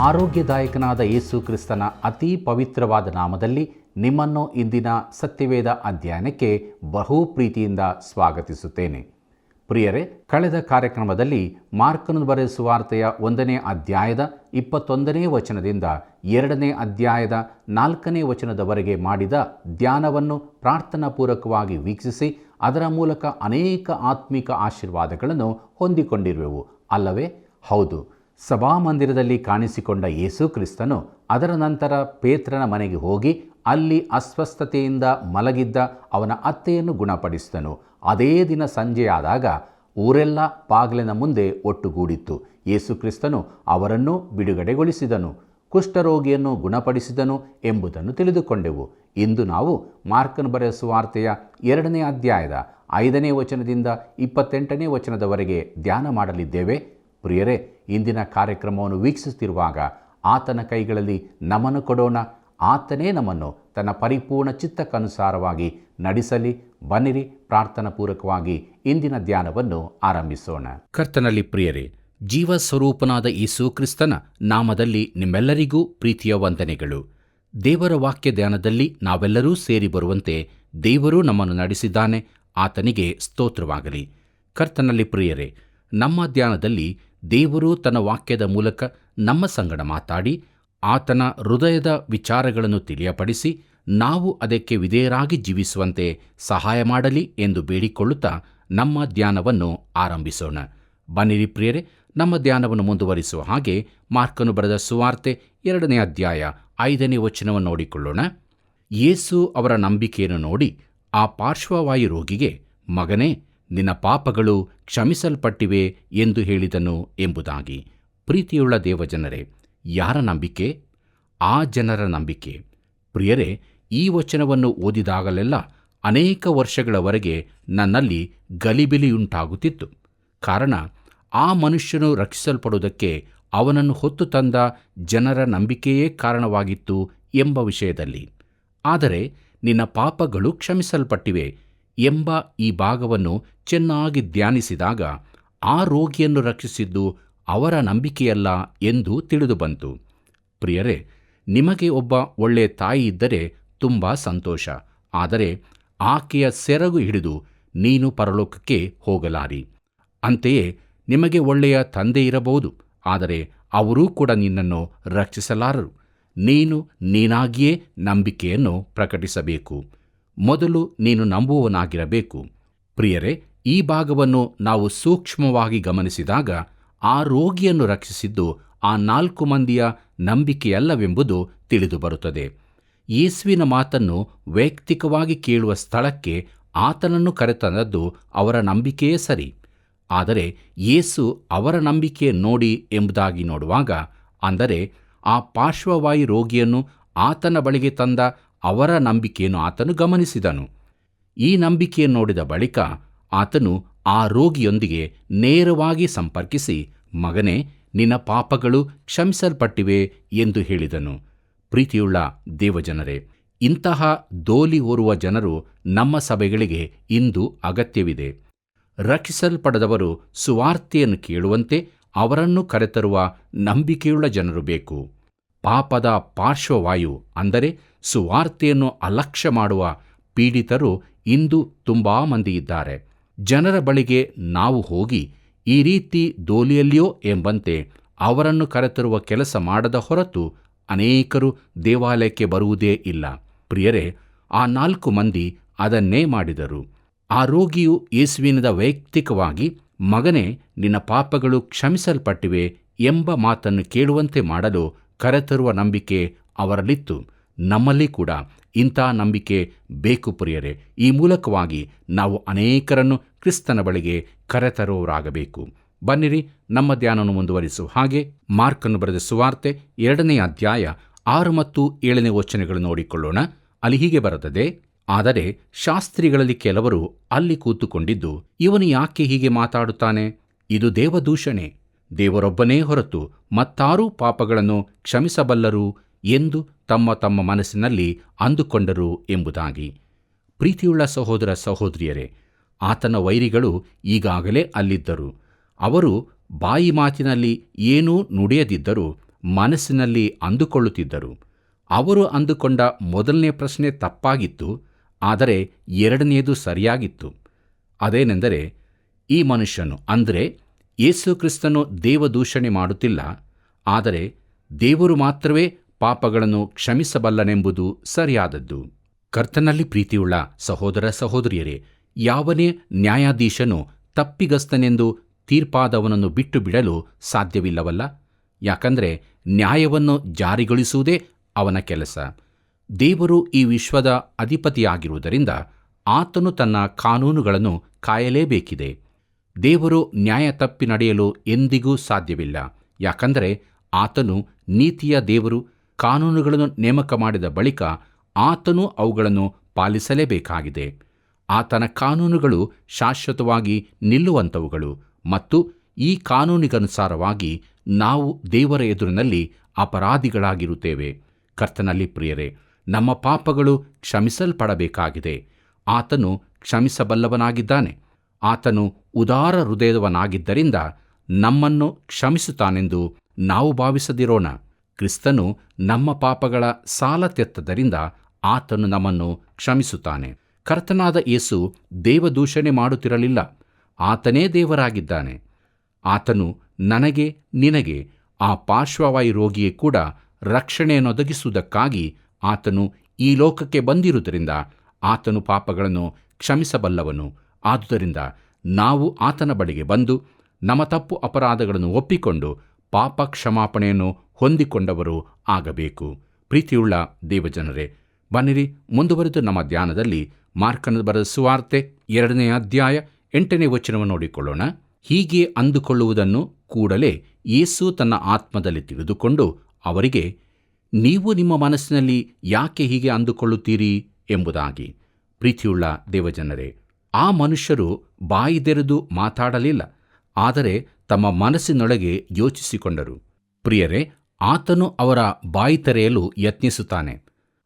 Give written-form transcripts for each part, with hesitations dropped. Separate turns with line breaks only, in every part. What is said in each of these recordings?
ಆರೋಗ್ಯದಾಯಕನಾದ ಯೇಸು ಕ್ರಿಸ್ತನ ಅತಿ ಪವಿತ್ರವಾದ ನಾಮದಲ್ಲಿ ನಿಮ್ಮನ್ನು ಇಂದಿನ ಸತ್ಯವೇದ ಅಧ್ಯಯನಕ್ಕೆ ಬಹು ಪ್ರೀತಿಯಿಂದ ಸ್ವಾಗತಿಸುತ್ತೇನೆ. ಪ್ರಿಯರೇ, ಕಳೆದ ಕಾರ್ಯಕ್ರಮದಲ್ಲಿ ಮಾರ್ಕನು ಬರೆದ ಸುವಾರ್ತೆಯ 1ನೇ ಅಧ್ಯಾಯದ 21ನೇ ವಚನದಿಂದ 2ನೇ ಅಧ್ಯಾಯದ 4ನೇ ವಚನದವರೆಗೆ ಮಾಡಿದ ಧ್ಯಾನವನ್ನು ಪ್ರಾರ್ಥನಾಪೂರ್ವಕವಾಗಿ ವೀಕ್ಷಿಸಿ ಅದರ ಮೂಲಕ ಅನೇಕ ಆತ್ಮಿಕ ಆಶೀರ್ವಾದಗಳನ್ನು ಹೊಂದಿಕೊಂಡಿರುವೆವು ಅಲ್ಲವೇ? ಹೌದು. ಸಭಾಮಂದಿರದಲ್ಲಿ ಕಾಣಿಸಿಕೊಂಡ ಯೇಸು ಕ್ರಿಸ್ತನು ಅದರ ನಂತರ ಪೇತ್ರನ ಮನೆಗೆ ಹೋಗಿ ಅಲ್ಲಿ ಅಸ್ವಸ್ಥತೆಯಿಂದ ಮಲಗಿದ್ದ ಅವನ ಅತ್ತೆಯನ್ನು ಗುಣಪಡಿಸಿದನು. ಅದೇ ದಿನ ಸಂಜೆಯಾದಾಗ ಊರೆಲ್ಲ ಬಾಗಿಲಿನ ಮುಂದೆ ಒಟ್ಟುಗೂಡಿತ್ತು. ಯೇಸು ಕ್ರಿಸ್ತನು ಅವರನ್ನು ಬಿಡುಗಡೆಗೊಳಿಸಿದನು, ಕುಷ್ಠರೋಗಿಯನ್ನು ಗುಣಪಡಿಸಿದನು ಎಂಬುದನ್ನು ತಿಳಿದುಕೊಂಡೆವು. ಇಂದು ನಾವು ಮಾರ್ಕನು ಬರೆದ ಸುವಾರ್ತೆಯ 2ನೇ ಅಧ್ಯಾಯದ 5ನೇ ವಚನದಿಂದ 28ನೇ ವಚನದವರೆಗೆ ಧ್ಯಾನ ಮಾಡಲಿದ್ದೇವೆ. ಪ್ರಿಯರೇ, ಇಂದಿನ ಕಾರ್ಯಕ್ರಮವನ್ನು ವೀಕ್ಷಿಸುತ್ತಿರುವಾಗ ಆತನ ಕೈಗಳಲ್ಲಿ ನಮ್ಮನ್ನು ಕೊಡೋಣ. ಆತನೇ ನಮ್ಮನ್ನು ತನ್ನ ಪರಿಪೂರ್ಣ ಚಿತ್ತಕ್ಕನುಸಾರವಾಗಿ ನಡೆಸಲಿ. ಬನ್ನಿರಿ, ಪ್ರಾರ್ಥನಾ ಪೂರ್ವಕವಾಗಿ ಇಂದಿನ ಧ್ಯಾನವನ್ನು ಆರಂಭಿಸೋಣ. ಕರ್ತನಲ್ಲಿ ಪ್ರಿಯರೇ, ಜೀವ ಸ್ವರೂಪನಾದ ಯೇಸು ಕ್ರಿಸ್ತನ ನಾಮದಲ್ಲಿ ನಿಮ್ಮೆಲ್ಲರಿಗೂ ಪ್ರೀತಿಯ ವಂದನೆಗಳು. ದೇವರ ವಾಕ್ಯ ಧ್ಯಾನದಲ್ಲಿ ನಾವೆಲ್ಲರೂ ಸೇರಿ ಬರುವಂತೆ ದೇವರು ನಮ್ಮನ್ನು ನಡೆಸಿದ್ದಾನೆ. ಆತನಿಗೆ ಸ್ತೋತ್ರವಾಗಲಿ. ಕರ್ತನಲ್ಲಿ ಪ್ರಿಯರೇ, ನಮ್ಮ ಧ್ಯಾನದಲ್ಲಿ ದೇವರು ತನ್ನ ವಾಕ್ಯದ ಮೂಲಕ ನಮ್ಮ ಸಂಗಡ ಮಾತಾಡಿ ಆತನ ಹೃದಯದ ವಿಚಾರಗಳನ್ನು ತಿಳಿಯಪಡಿಸಿ ನಾವು ಅದಕ್ಕೆ ವಿಧೇಯರಾಗಿ ಜೀವಿಸುವಂತೆ ಸಹಾಯ ಮಾಡಲಿ ಎಂದು ಬೇಡಿಕೊಳ್ಳುತ್ತಾ ನಮ್ಮ ಧ್ಯಾನವನ್ನು ಆರಂಭಿಸೋಣ. ಬನ್ನಿರಿ ಪ್ರಿಯರೇ, ನಮ್ಮ ಧ್ಯಾನವನ್ನು ಮುಂದುವರಿಸುವ ಹಾಗೆ ಮಾರ್ಕನು ಬರೆದ ಸುವಾರ್ತೆ 2ನೇ ಅಧ್ಯಾಯ 5ನೇ ವಚನವನ್ನು ನೋಡಿಕೊಳ್ಳೋಣ. ಯೇಸು ಅವರ ನಂಬಿಕೆಯನ್ನು ನೋಡಿ ಆ ಪಾರ್ಶ್ವವಾಯು ರೋಗಿಗೆ, ಮಗನೇ, ನಿನ್ನ ಪಾಪಗಳು ಕ್ಷಮಿಸಲ್ಪಟ್ಟಿವೆ ಎಂದು ಹೇಳಿದನು ಎಂಬುದಾಗಿ. ಪ್ರೀತಿಯುಳ್ಳ ದೇವಜನರೇ, ಯಾರ ನಂಬಿಕೆ? ಆ ಜನರ ನಂಬಿಕೆ. ಪ್ರಿಯರೇ, ಈ ವಚನವನ್ನು ಓದಿದಾಗಲೆಲ್ಲ ಅನೇಕ ವರ್ಷಗಳವರೆಗೆ ನನ್ನಲ್ಲಿ ಗಲಿಬಿಲಿಯುಂಟಾಗುತ್ತಿತ್ತು. ಕಾರಣ, ಆ ಮನುಷ್ಯನು ರಕ್ಷಿಸಲ್ಪಡುವುದಕ್ಕೆ ಅವನನ್ನು ಹೊತ್ತು ತಂದ ಜನರ ನಂಬಿಕೆಯೇ ಕಾರಣವಾಗಿತ್ತು ಎಂಬ ವಿಷಯದಲ್ಲಿ. ಆದರೆ ನಿನ್ನ ಪಾಪಗಳು ಕ್ಷಮಿಸಲ್ಪಟ್ಟಿವೆ ಎಂಬ ಈ ಭಾಗವನ್ನು ಚೆನ್ನಾಗಿ ಧ್ಯಾನಿಸಿದಾಗ ಆ ರೋಗಿಯನ್ನು ರಕ್ಷಿಸಿದ್ದು ಅವರ ನಂಬಿಕೆಯಲ್ಲ ಎಂದು ತಿಳಿದು ಬಂತು. ಪ್ರಿಯರೇ, ನಿಮಗೆ ಒಬ್ಬ ಒಳ್ಳೆಯ ತಾಯಿ ಇದ್ದರೆ ತುಂಬ ಸಂತೋಷ. ಆದರೆ ಆಕೆಯ ಸೆರಗು ಹಿಡಿದು ನೀನು ಪರಲೋಕಕ್ಕೆ ಹೋಗಲಾರಿ. ಅಂತೆಯೇ ನಿಮಗೆ ಒಳ್ಳೆಯ ತಂದೆ ಇರಬಹುದು, ಆದರೆ ಅವರೂ ಕೂಡ ನಿನ್ನನ್ನು ರಕ್ಷಿಸಲಾರರು. ನೀನು ನೀನಾಗಿಯೇ ನಂಬಿಕೆಯನ್ನು ಪ್ರಕಟಿಸಬೇಕು. ಮೊದಲು ನೀನು ನಂಬುವವನಾಗಿರಬೇಕು. ಪ್ರಿಯರೇ, ಈ ಭಾಗವನ್ನು ನಾವು ಸೂಕ್ಷ್ಮವಾಗಿ ಗಮನಿಸಿದಾಗ ಆ ರೋಗಿಯನ್ನು ರಕ್ಷಿಸಿದ್ದು ಆ 4 ಮಂದಿಯ ನಂಬಿಕೆಯಲ್ಲವೆಂಬುದು ತಿಳಿದು ಬರುತ್ತದೆ. ಯೇಸುವಿನ ಮಾತನ್ನು ವೈಯಕ್ತಿಕವಾಗಿ ಕೇಳುವ ಸ್ಥಳಕ್ಕೆ ಆತನನ್ನು ಕರೆತಂದದ್ದು ಅವರ ನಂಬಿಕೆಯೇ ಸರಿ. ಆದರೆ ಯೇಸು ಅವರ ನಂಬಿಕೆ ನೋಡಿ ಎಂಬುದಾಗಿ ನೋಡುವಾಗ, ಅಂದರೆ ಆ ಪಾರ್ಶ್ವವಾಯು ರೋಗಿಯನ್ನು ಆತನ ಬಳಿಗೆ ತಂದ ಅವರ ನಂಬಿಕೆಯನ್ನು ಆತನು ಗಮನಿಸಿದನು. ಈ ನಂಬಿಕೆಯನ್ನು ನೋಡಿದ ಬಳಿಕ ಆತನು ಆ ರೋಗಿಯೊಂದಿಗೆ ನೇರವಾಗಿ ಸಂಪರ್ಕಿಸಿ, ಮಗನೇ, ನಿನ್ನ ಪಾಪಗಳು ಕ್ಷಮಿಸಲ್ಪಟ್ಟಿವೆ ಎಂದು ಹೇಳಿದನು. ಪ್ರೀತಿಯುಳ್ಳ ದೇವಜನರೇ, ಇಂತಹ ದೋಲಿ ಹೊರುವ ಜನರು ನಮ್ಮ ಸಭೆಗಳಿಗೆ ಇಂದು ಅಗತ್ಯವಿದೆ. ರಕ್ಷಿಸಲ್ಪಡದವರು ಸುವಾರ್ತೆಯನ್ನು ಕೇಳುವಂತೆ ಅವರನ್ನು ಕರೆತರುವ ನಂಬಿಕೆಯುಳ್ಳ ಜನರು ಬೇಕು. ಪಾಪದ ಪಾರ್ಶ್ವವಾಯು, ಅಂದರೆ ಸುವಾರ್ತೆಯನ್ನು ಅಲಕ್ಷ್ಯ ಮಾಡುವ ಪೀಡಿತರು ಇಂದು ತುಂಬ ಮಂದಿ ಇದ್ದಾರೆ. ಜನರ ಬಳಿಗೆ ನಾವು ಹೋಗಿ ಈ ರೀತಿ ದೋಲಿಯಲ್ಲಿಯೋ ಎಂಬಂತೆ ಅವರನ್ನು ಕರೆತರುವ ಕೆಲಸ ಮಾಡದ ಹೊರತು ಅನೇಕರು ದೇವಾಲಯಕ್ಕೆ ಬರುವುದೇ ಇಲ್ಲ. ಪ್ರಿಯರೇ, ಆ 4 ಮಂದಿ ಅದನ್ನೇ ಮಾಡಿದರು. ಆ ರೋಗಿಯು ಯೇಸುವಿನಿಂದ ವೈಯಕ್ತಿಕವಾಗಿ, ಮಗನೇ, ನಿನ್ನ ಪಾಪಗಳು ಕ್ಷಮಿಸಲ್ಪಟ್ಟಿವೆ ಎಂಬ ಮಾತನ್ನು ಕೇಳುವಂತೆ ಮಾಡಲು ಕರೆತರುವ ನಂಬಿಕೆ ಅವರಲ್ಲಿತ್ತು. ನಮ್ಮಲ್ಲಿ ಕೂಡ ಇಂಥ ನಂಬಿಕೆ ಬೇಕು ಪ್ರಿಯರೇ. ಈ ಮೂಲಕವಾಗಿ ನಾವು ಅನೇಕರನ್ನು ಕ್ರಿಸ್ತನ ಬಳಿಗೆ ಕರೆತರುವವರಾಗಬೇಕು. ಬನ್ನಿರಿ, ನಮ್ಮ ಧ್ಯಾನವನ್ನು ಮುಂದುವರಿಸುವ ಹಾಗೆ ಮಾರ್ಕನು ಬರೆದ ಸುವಾರ್ತೆ 2ನೇ ಅಧ್ಯಾಯ 6 ಮತ್ತು 7ನೇ ವಚನಗಳು ನೋಡಿಕೊಳ್ಳೋಣ. ಅಲ್ಲಿ ಹೀಗೆ ಬರುತ್ತದೆ, ಆದರೆ ಶಾಸ್ತ್ರಿಗಳಲ್ಲಿ ಕೆಲವರು ಅಲ್ಲಿ ಕೂತುಕೊಂಡಿದ್ದು, ಇವನು ಯಾಕೆ ಹೀಗೆ ಮಾತಾಡುತ್ತಾನೆ? ಇದು ದೇವದೂಷಣೆ. ದೇವರೊಬ್ಬನೇ ಹೊರತು ಮತ್ತಾರೂ ಪಾಪಗಳನ್ನು ಕ್ಷಮಿಸಬಲ್ಲರು ಎಂದು ತಮ್ಮ ತಮ್ಮ ಮನಸ್ಸಿನಲ್ಲಿ ಅಂದುಕೊಂಡರು ಎಂಬುದಾಗಿ. ಪ್ರೀತಿಯುಳ್ಳ ಸಹೋದರ ಸಹೋದರಿಯರೇ, ಆತನ ವೈರಿಗಳು ಈಗಾಗಲೇ ಅಲ್ಲಿದ್ದರು. ಅವರು ಬಾಯಿ ಮಾತಿನಲ್ಲಿ ಏನೂ ನುಡಿಯದಿದ್ದರೂ ಮನಸ್ಸಿನಲ್ಲಿ ಅಂದುಕೊಳ್ಳುತ್ತಿದ್ದರು. ಅವರು ಅಂದುಕೊಂಡ ಮೊದಲನೇ ಪ್ರಶ್ನೆ ತಪ್ಪಾಗಿತ್ತು, ಆದರೆ ಎರಡನೆಯದು ಸರಿಯಾಗಿತ್ತು. ಅದೇನೆಂದರೆ, ಈ ಮನುಷ್ಯನು ಅಂದರೆ ಯೇಸು ಕ್ರಿಸ್ತನು ದೇವದೂಷಣೆ ಮಾಡುತ್ತಿಲ್ಲ, ಆದರೆ ದೇವರು ಮಾತ್ರವೇ ಪಾಪಗಳನ್ನು ಕ್ಷಮಿಸಬಲ್ಲನೆಂಬುದು ಸರಿಯಾದದ್ದು. ಕರ್ತನಲ್ಲಿ ಪ್ರೀತಿಯುಳ್ಳ ಸಹೋದರ ಸಹೋದರಿಯರೇ, ಯಾವನೇ ನ್ಯಾಯಾಧೀಶನು ತಪ್ಪಿಗಸ್ತನೆಂದು ತೀರ್ಪಾದವನನ್ನು ಬಿಟ್ಟು ಬಿಡಲು ಸಾಧ್ಯವಿಲ್ಲವಲ್ಲ? ಯಾಕಂದರೆ ನ್ಯಾಯವನ್ನು ಜಾರಿಗೊಳಿಸುವುದೇ ಅವನ ಕೆಲಸ. ದೇವರು ಈ ವಿಶ್ವದ ಅಧಿಪತಿಯಾಗಿರುವುದರಿಂದ ಆತನು ತನ್ನ ಕಾನೂನುಗಳನ್ನು ಕಾಯಲೇಬೇಕಿದೆ. ದೇವರು ನ್ಯಾಯ ತಪ್ಪಿ ನಡೆಯಲು ಎಂದಿಗೂ ಸಾಧ್ಯವಿಲ್ಲ. ಯಾಕಂದರೆ ಆತನು ನೀತಿಯ ದೇವರು. ಕಾನೂನುಗಳನ್ನು ನೇಮಕ ಮಾಡಿದ ಬಳಿಕ ಆತನು ಅವುಗಳನ್ನು ಪಾಲಿಸಲೇಬೇಕಾಗಿದೆ. ಆತನ ಕಾನೂನುಗಳು ಶಾಶ್ವತವಾಗಿ ನಿಲ್ಲುವಂಥವುಗಳು ಮತ್ತು ಈ ಕಾನೂನಿಗನುಸಾರವಾಗಿ ನಾವು ದೇವರ ಎದುರಿನಲ್ಲಿ ಅಪರಾಧಿಗಳಾಗಿರುತ್ತೇವೆ. ಕರ್ತನಲ್ಲಿ ಪ್ರಿಯರೇ, ನಮ್ಮ ಪಾಪಗಳು ಕ್ಷಮಿಸಲ್ಪಡಬೇಕಾಗಿದೆ. ಆತನು ಕ್ಷಮಿಸಬಲ್ಲವನಾಗಿದ್ದಾನೆ. ಆತನು ಉದಾರ ಹೃದಯದವನಾಗಿದ್ದರಿಂದ ನಮ್ಮನ್ನು ಕ್ಷಮಿಸುತ್ತಾನೆಂದು ನಾವು ಭಾವಿಸದಿರೋಣ. ಕ್ರಿಸ್ತನು ನಮ್ಮ ಪಾಪಗಳ ಸಾಲ ತೆತ್ತದರಿಂದ ಆತನು ನಮ್ಮನ್ನು ಕ್ಷಮಿಸುತ್ತಾನೆ. ಕರ್ತನಾದ ಯೇಸು ದೇವದೂಷಣೆ ಮಾಡುತ್ತಿರಲಿಲ್ಲ. ಆತನೇ ದೇವರಾಗಿದ್ದಾನೆ. ಆತನು ನನಗೆ ನಿನಗೆ ಆ ಪಾರ್ಶ್ವವಾಯು ರೋಗಿಯೇ ಕೂಡ ರಕ್ಷಣೆಯನ್ನೊದಗಿಸುವುದಕ್ಕಾಗಿ ಆತನು ಈ ಲೋಕಕ್ಕೆ ಬಂದಿರುವುದರಿಂದ ಆತನು ಪಾಪಗಳನ್ನು ಕ್ಷಮಿಸಬಲ್ಲವನು. ಆದುದರಿಂದ ನಾವು ಆತನ ಬಳಿಗೆ ಬಂದು ನಮ್ಮ ತಪ್ಪು ಅಪರಾಧಗಳನ್ನು ಒಪ್ಪಿಕೊಂಡು ಪಾಪ ಕ್ಷಮಾಪಣೆಯನ್ನು ಹೊಂದಿಕೊಂಡವರು ಆಗಬೇಕು. ಪ್ರೀತಿಯುಳ್ಳ ದೇವಜನರೇ, ಬನ್ನಿರಿ ಮುಂದುವರೆದು ನಮ್ಮ ಧ್ಯಾನದಲ್ಲಿ ಮಾರ್ಕನ ಬರೆದ ಸುವಾರ್ತೆ 2ನೇ ಅಧ್ಯಾಯ 8ನೇ ವಚನವನ್ನು ನೋಡಿಕೊಳ್ಳೋಣ. ಹೀಗೆ ಅಂದುಕೊಳ್ಳುವುದನ್ನು ಕೂಡಲೇ ಯೇಸು ತನ್ನ ಆತ್ಮದಲ್ಲಿ ತಿಳಿದುಕೊಂಡು ಅವರಿಗೆ, ನೀವು ನಿಮ್ಮ ಮನಸ್ಸಿನಲ್ಲಿ ಯಾಕೆ ಹೀಗೆ ಅಂದುಕೊಳ್ಳುತ್ತೀರಿ ಎಂಬುದಾಗಿ. ಪ್ರೀತಿಯುಳ್ಳ ದೇವಜನರೇ, ಆ ಮನುಷ್ಯರು ಬಾಯಿದೆರೆದು ಮಾತಾಡಲಿಲ್ಲ, ಆದರೆ ತಮ್ಮ ಮನಸ್ಸಿನೊಳಗೆ ಯೋಚಿಸಿಕೊಂಡರು. ಪ್ರಿಯರೇ, ಆತನು ಅವರ ಬಾಯಿ ತೆರೆಯಲು ಯತ್ನಿಸುತ್ತಾನೆ.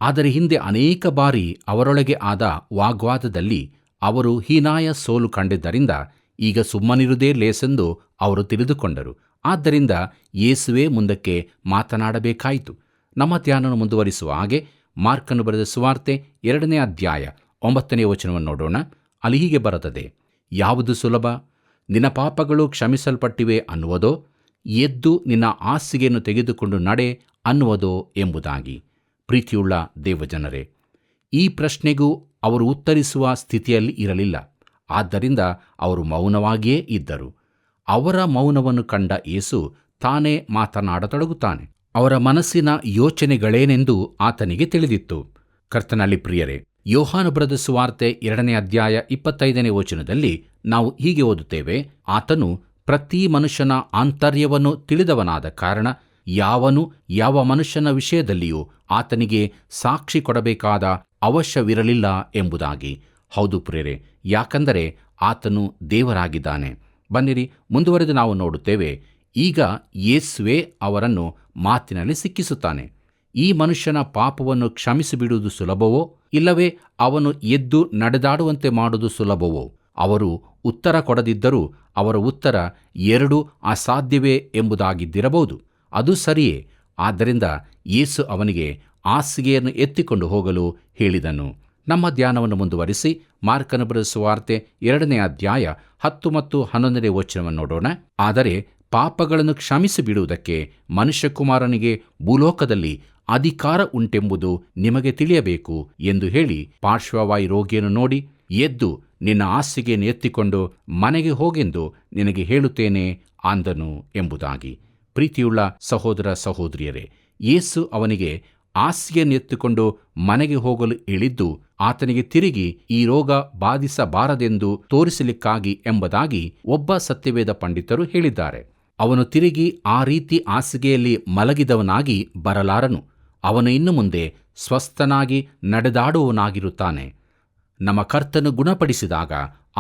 ಆದರೆ ಹಿಂದೆ ಅನೇಕ ಬಾರಿ ಅವರೊಳಗೆ ಆದ ವಾಗ್ವಾದದಲ್ಲಿ ಅವರು ಹೀನಾಯ ಸೋಲು ಕಂಡಿದ್ದರಿಂದ ಈಗ ಸುಮ್ಮನಿರುವುದೇ ಲೇಸೆಂದು ಅವರು ತಿಳಿದುಕೊಂಡರು. ಆದ್ದರಿಂದ ಯೇಸುವೇ ಮುಂದಕ್ಕೆ ಮಾತನಾಡಬೇಕಾಯಿತು. ನಮ್ಮ ಧ್ಯಾನವನ್ನು ಮುಂದುವರಿಸುವ ಹಾಗೆ ಮಾರ್ಕನು ಬರೆದ ಸುವಾರ್ತೆ 2ನೇ ಅಧ್ಯಾಯ 9ನೇ ವಚನವನ್ನು ನೋಡೋಣ. ಅಲ್ಲಿ ಹೀಗೆ ಬರುತ್ತದೆ, ಯಾವುದು ಸುಲಭ? ನಿನ್ನ ಪಾಪಗಳು ಕ್ಷಮಿಸಲ್ಪಟ್ಟಿವೆ ಅನ್ನುವುದೋ, ಎದ್ದು ನಿನ್ನ ಹಾಸಿಗೆಯನ್ನು ತೆಗೆದುಕೊಂಡು ನಡೆ ಅನ್ನುವುದೋ ಎಂಬುದಾಗಿ. ಪ್ರೀತಿಯುಳ್ಳ ದೇವಜನರೇ, ಈ ಪ್ರಶ್ನೆಗೂ ಅವರು ಉತ್ತರಿಸುವ ಸ್ಥಿತಿಯಲ್ಲಿ ಇರಲಿಲ್ಲ. ಆದ್ದರಿಂದ ಅವರು ಮೌನವಾಗಿಯೇ ಇದ್ದರು. ಅವರ ಮೌನವನ್ನು ಕಂಡ ಯೇಸು ತಾನೇ ಮಾತನಾಡತೊಡಗುತ್ತಾನೆ. ಅವರ ಮನಸ್ಸಿನ ಯೋಚನೆಗಳೇನೆಂದು ಆತನಿಗೆ ತಿಳಿದಿತ್ತು. ಕರ್ತನಲ್ಲಿ ಪ್ರಿಯರೇ, ಯೋಹಾನ ಬರೆದ ಸುವಾರ್ತೆ 2ನೇ ಅಧ್ಯಾಯ 25ನೇ ವಚನದಲ್ಲಿ ನಾವು ಹೀಗೆ ಓದುತ್ತೇವೆ, ಆತನು ಪ್ರತಿ ಮನುಷ್ಯನ ಆಂತರ್ಯವನ್ನು ತಿಳಿದವನಾದ ಕಾರಣ ಯಾವನು ಯಾವ ಮನುಷ್ಯನ ವಿಷಯದಲ್ಲಿಯೂ ಆತನಿಗೆ ಸಾಕ್ಷಿ ಕೊಡಬೇಕಾದ ಅವಶ್ಯವಿರಲಿಲ್ಲ ಎಂಬುದಾಗಿ. ಹೌದು ಪ್ರಿಯರೇ, ಯಾಕಂದರೆ ಆತನು ದೇವರಾಗಿದ್ದಾನೆ. ಬನ್ನಿರಿ ಮುಂದುವರೆದು ನಾವು ನೋಡುತ್ತೇವೆ, ಈಗ ಯೇಸುವೇ ಅವರನ್ನು ಮಾತಿನಲ್ಲಿ ಸಿಕ್ಕಿಸುತ್ತಾನೆ. ಈ ಮನುಷ್ಯನ ಪಾಪವನ್ನು ಕ್ಷಮಿಸಿಬಿಡುವುದು ಸುಲಭವೋ, ಇಲ್ಲವೇ ಅವನು ಎದ್ದು ನಡೆದಾಡುವಂತೆ ಮಾಡುವುದು ಸುಲಭವೋ? ಅವರು ಉತ್ತರ ಕೊಡದಿದ್ದರೂ ಅವರ ಉತ್ತರ ಎರಡೂ ಅಸಾಧ್ಯವೇ ಎಂಬುದಾಗಿದ್ದಿರಬಹುದು. ಅದು ಸರಿಯೇ. ಆದ್ದರಿಂದ ಯೇಸು ಅವನಿಗೆ ಹಾಸಿಗೆಯನ್ನು ಎತ್ತಿಕೊಂಡು ಹೋಗಲು ಹೇಳಿದನು. ನಮ್ಮ ಧ್ಯಾನವನ್ನು ಮುಂದುವರಿಸಿ ಮಾರ್ಕನ ಬರೆದ ಸುವಾರ್ತೆ 2ನೇ ಅಧ್ಯಾಯ 10 ಮತ್ತು 11ನೇ ವಚನವನ್ನು ನೋಡೋಣ. ಆದರೆ ಪಾಪಗಳನ್ನು ಕ್ಷಮಿಸಿ ಬಿಡುವುದಕ್ಕೆ ಮನುಷ್ಯಕುಮಾರನಿಗೆ ಭೂಲೋಕದಲ್ಲಿ ಅಧಿಕಾರ ಉಂಟೆಂಬುದು ನಿಮಗೆ ತಿಳಿಯಬೇಕು ಎಂದು ಹೇಳಿ ಪಾರ್ಶ್ವವಾಯು ರೋಗಿಯನ್ನು ನೋಡಿ, ಎದ್ದು ನಿನ್ನ ಹಾಸಿಗೆಯನ್ನು ಎತ್ತಿಕೊಂಡು ಮನೆಗೆ ಹೋಗೆಂದು ನಿನಗೆ ಹೇಳುತ್ತೇನೆ ಅಂದನು ಎಂಬುದಾಗಿ. ಪ್ರೀತಿಯುಳ್ಳ ಸಹೋದರ ಸಹೋದರಿಯರೇ, ಯೇಸು ಅವನಿಗೆ ಹಾಸಿಗೆಯನ್ನು ಎತ್ತಿಕೊಂಡು ಮನೆಗೆ ಹೋಗಲು ಹೇಳಿದ್ದು ಆತನಿಗೆ ತಿರುಗಿ ಈ ರೋಗ ಬಾಧಿಸಬಾರದೆಂದು ತೋರಿಸಲಿಕ್ಕಾಗಿ ಎಂಬುದಾಗಿ ಒಬ್ಬ ಸತ್ಯವೇದ ಪಂಡಿತರು ಹೇಳಿದ್ದಾರೆ. ಅವನು ತಿರುಗಿ ಆ ರೀತಿ ಹಾಸಿಗೆಯಲ್ಲಿ ಮಲಗಿದವನಾಗಿ ಬರಲಾರನು. ಅವನು ಇನ್ನು ಮುಂದೆ ಸ್ವಸ್ಥನಾಗಿ ನಡೆದಾಡುವವನಾಗಿರುತ್ತಾನೆ. ನಮ್ಮ ಕರ್ತನು ಗುಣಪಡಿಸಿದಾಗ